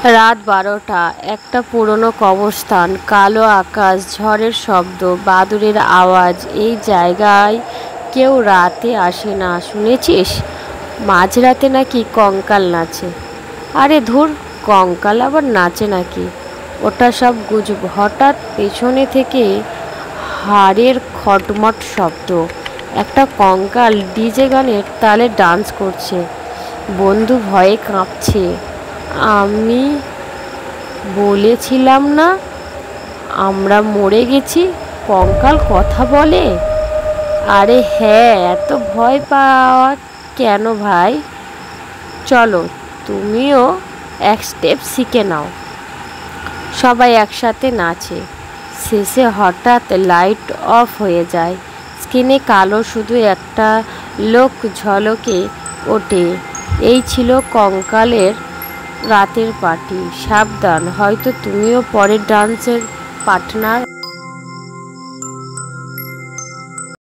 রাত 12টা। একটা পুরনো কবরস্থান, কালো আকাশ, ঝড়ের শব্দ, বাদুড়ের আওয়াজ। এই জায়গায় কেউ রাতে আসে না, শুনেছিস? মাঝরাতে নাকি কঙ্কাল নাচে। আরে ধুর, কঙ্কাল আবার নাচে নাকি? ওটা সব গুজব। হঠাৎ পেছনে থেকে হাড়ের খটমট শব্দ। একটা কঙ্কাল ডিজে গানের তালে ডান্স করছে। বন্ধু ভয়ে কাঁপছে। আমি বলেছিলাম না আমরা মরে গেছি? কঙ্কাল কথা বলে? আরে হ্যাঁ, এত ভয় পাওয়া কেন ভাই? চলো, তুমিও এক স্টেপ শিখে নাও। সবাই একসাথে নাচে। শেষে হঠাৎ লাইট অফ হয়ে যায়। স্ক্রিনে কালো শুধু একটা লোক ঝলকে ওঠে। এই ছিল কঙ্কালের রাতের পার্টি। সাবধান, হয়তো তুমিও পরের ডান্সের পার্টনার।